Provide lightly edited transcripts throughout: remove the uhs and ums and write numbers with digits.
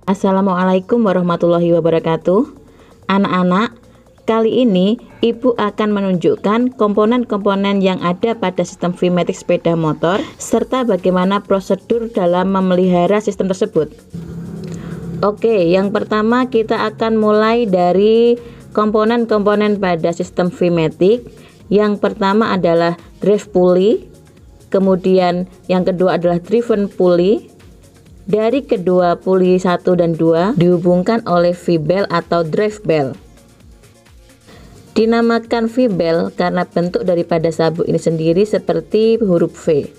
Assalamualaikum warahmatullahi wabarakatuh. Anak-anak, kali ini Ibu akan menunjukkan komponen-komponen yang ada pada sistem VMATIC sepeda motor serta bagaimana prosedur dalam memelihara sistem tersebut. Oke, yang pertama kita akan mulai dari komponen-komponen pada sistem VMATIC. Yang pertama adalah drive pulley, kemudian yang kedua adalah driven pulley. Dari kedua puli 1 dan 2 dihubungkan oleh V-bell atau drive bell. Dinamakan V-bell karena bentuk daripada sabuk ini sendiri seperti huruf V.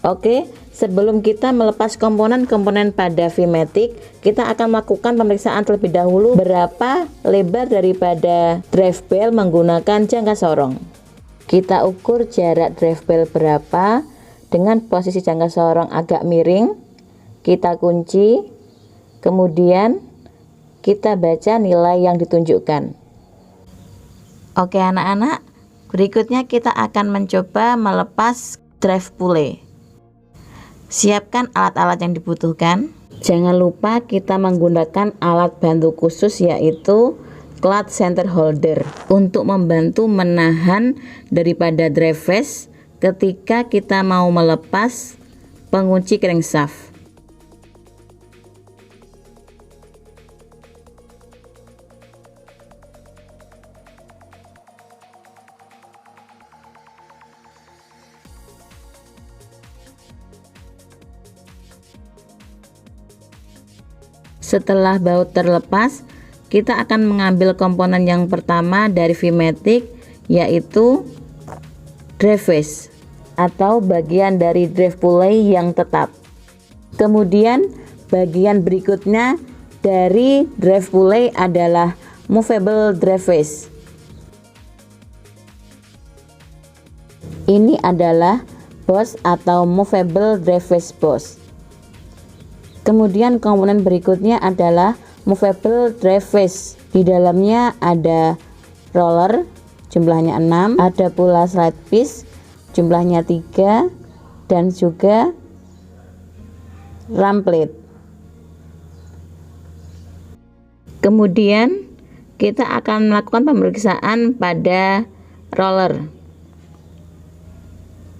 Oke, sebelum kita melepas komponen-komponen pada VMATIC, kita akan melakukan pemeriksaan terlebih dahulu berapa lebar daripada drive bell menggunakan jangka sorong. Kita ukur jarak drive bell berapa dengan posisi jangka sorong agak miring. Kita kunci, kemudian kita baca nilai yang ditunjukkan. Oke anak-anak, berikutnya kita akan mencoba melepas drive pulley. Siapkan alat-alat yang dibutuhkan. Jangan lupa kita menggunakan alat bantu khusus yaitu clutch center holder untuk membantu menahan daripada drive face ketika kita mau melepas pengunci crankshaft. Setelah baut terlepas, kita akan mengambil komponen yang pertama dari VMATIC yaitu drive face atau bagian dari drive pulley yang tetap. Kemudian bagian berikutnya dari drive pulley adalah movable drive face. Ini adalah boss atau movable drive face boss. Kemudian komponen berikutnya adalah movable drive face. Di dalamnya ada roller, jumlahnya 6, ada pula slide piece, jumlahnya 3, dan juga ram plate. Kemudian kita akan melakukan pemeriksaan pada roller.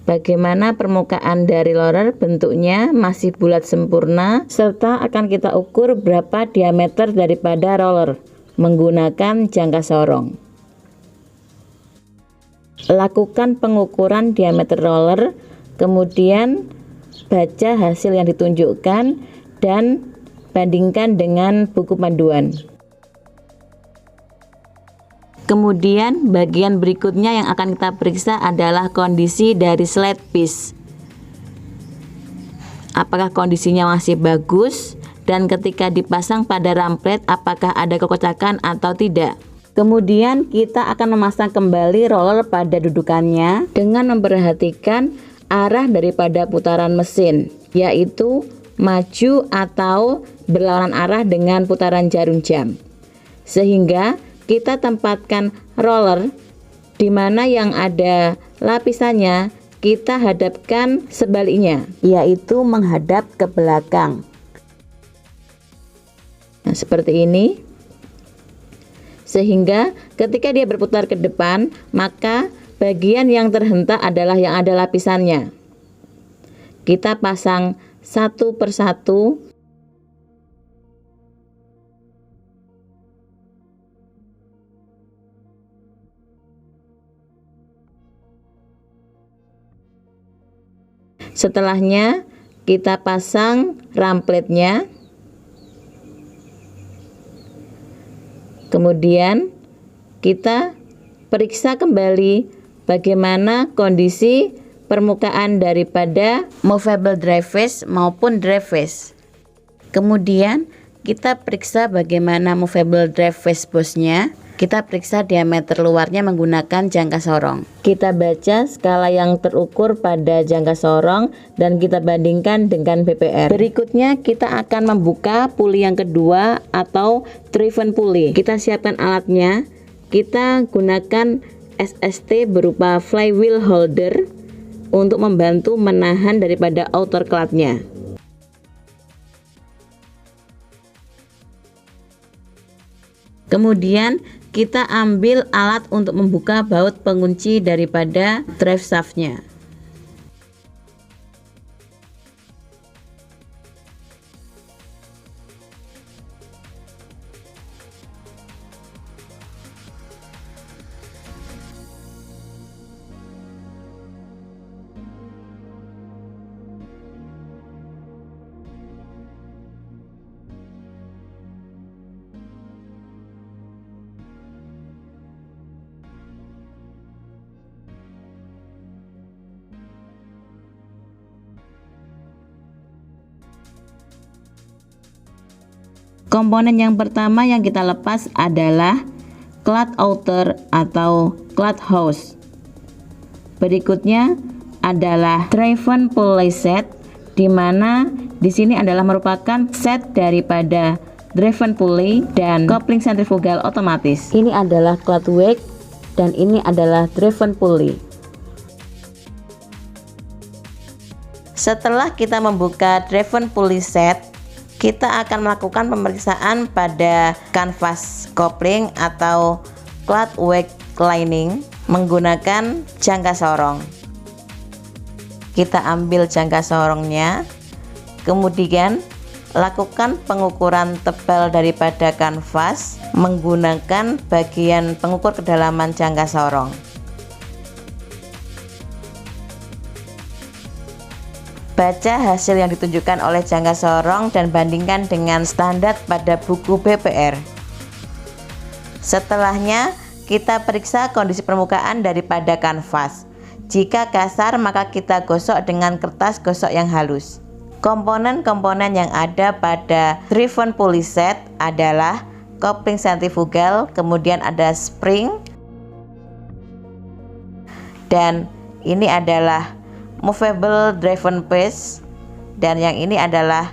Bagaimana permukaan dari roller, bentuknya masih bulat sempurna, serta akan kita ukur berapa diameter daripada roller menggunakan jangka sorong. Lakukan pengukuran diameter roller, kemudian baca hasil yang ditunjukkan dan bandingkan dengan buku panduan. Kemudian bagian berikutnya yang akan kita periksa adalah kondisi dari slide piece. Apakah kondisinya masih bagus dan ketika dipasang pada ram plate apakah ada kekocakan atau tidak. Kemudian kita akan memasang kembali roller pada dudukannya dengan memperhatikan arah daripada putaran mesin, yaitu maju atau berlawanan arah dengan putaran jarum jam. Sehingga kita tempatkan roller di mana yang ada lapisannya kita hadapkan sebaliknya, yaitu menghadap ke belakang. Nah, seperti ini. Sehingga ketika dia berputar ke depan, maka bagian yang terhentak adalah yang ada lapisannya. Kita pasang satu persatu. Setelahnya kita pasang ram plate-nya. Kemudian kita periksa kembali bagaimana kondisi permukaan daripada movable drive face maupun drive face. Kemudian kita periksa bagaimana movable drive face bossnya. Kita periksa diameter luarnya menggunakan jangka sorong. Kita baca skala yang terukur pada jangka sorong dan kita bandingkan dengan BPR. Berikutnya kita akan membuka puli yang kedua atau driven pulley. Kita siapkan alatnya. Kita gunakan SST berupa flywheel holder untuk membantu menahan daripada outer clutch-nya. Kemudian kita ambil alat untuk membuka baut pengunci daripada drive shaftnya. Komponen yang pertama yang kita lepas adalah clutch outer atau clutch house. Berikutnya adalah driven pulley set, di mana di sini adalah merupakan set daripada driven pulley dan coupling centrifugal otomatis. Ini adalah clutch wake dan ini adalah driven pulley. Setelah kita membuka driven pulley set, kita akan melakukan pemeriksaan pada kanvas kopling atau clutch wake lining menggunakan jangka sorong. Kita ambil jangka sorongnya, kemudian lakukan pengukuran tebal daripada kanvas menggunakan bagian pengukur kedalaman jangka sorong. Baca hasil yang ditunjukkan oleh jangka sorong dan bandingkan dengan standar pada buku BPR. Setelahnya, kita periksa kondisi permukaan daripada kanvas. Jika kasar, maka kita gosok dengan kertas gosok yang halus. Komponen-komponen yang ada pada driven pulley set adalah coupling centrifugal, kemudian ada spring, dan ini adalah movable driven piece, dan yang ini adalah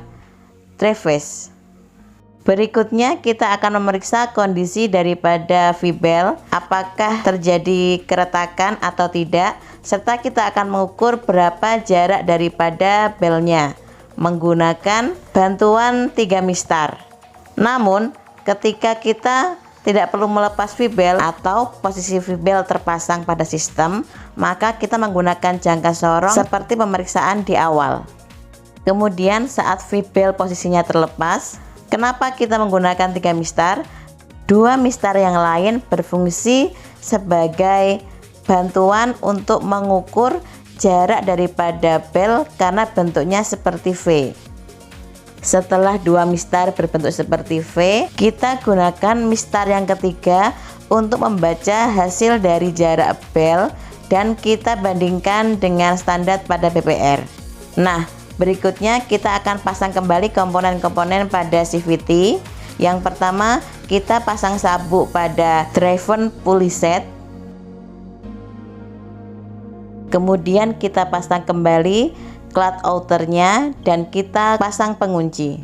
traverse. Berikutnya kita akan memeriksa kondisi daripada V-bel, apakah terjadi keretakan atau tidak, serta kita akan mengukur berapa jarak daripada belnya menggunakan bantuan 3 mistar. Namun ketika kita tidak perlu melepas V-bel atau posisi V-bel terpasang pada sistem, maka kita menggunakan jangka sorong seperti pemeriksaan di awal. Kemudian saat V-bel posisinya terlepas, kenapa kita menggunakan 3 mistar? 2 mistar yang lain berfungsi sebagai bantuan untuk mengukur jarak daripada bel karena bentuknya seperti V. Setelah 2 mistar berbentuk seperti V, kita gunakan mistar yang ketiga untuk membaca hasil dari jarak bel dan kita bandingkan dengan standar pada BPR. Nah, berikutnya kita akan pasang kembali komponen-komponen pada CVT. Yang pertama, kita pasang sabuk pada driven pulley set. Kemudian kita pasang kembali clutch outernya dan kita pasang pengunci.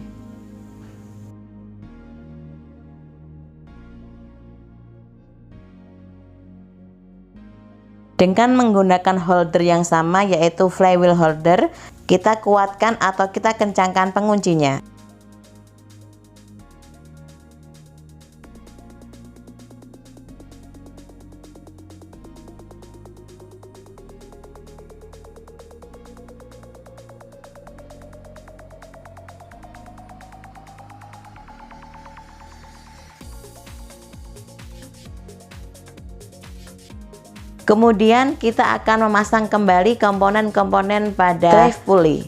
Dengan menggunakan holder yang sama, yaitu flywheel holder, kita kuatkan atau kita kencangkan penguncinya. Kemudian kita akan memasang kembali komponen-komponen pada drive pulley.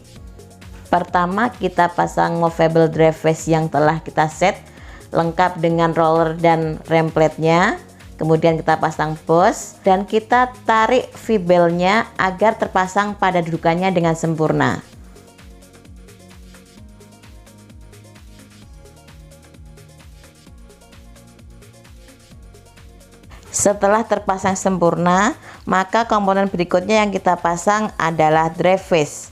Pertama kita pasang movable drive face yang telah kita set lengkap dengan roller dan rem plate-nya. Kemudian kita pasang bos dan kita tarik V-belnya agar terpasang pada dudukannya dengan sempurna. Setelah terpasang sempurna, maka komponen berikutnya yang kita pasang adalah drive face.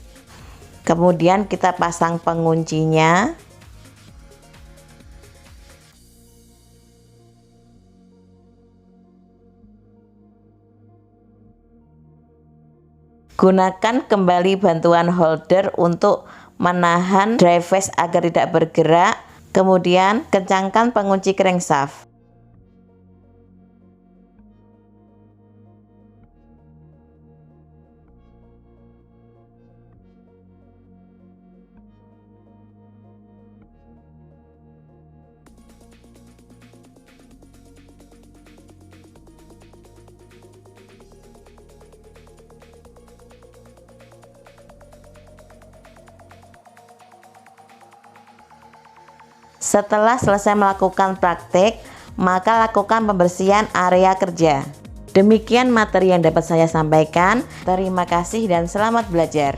Kemudian kita pasang penguncinya. Gunakan kembali bantuan holder untuk menahan drive face agar tidak bergerak. Kemudian kencangkan pengunci crankshaft. Setelah selesai melakukan praktek, maka lakukan pembersihan area kerja. Demikian materi yang dapat saya sampaikan. Terima kasih dan selamat belajar.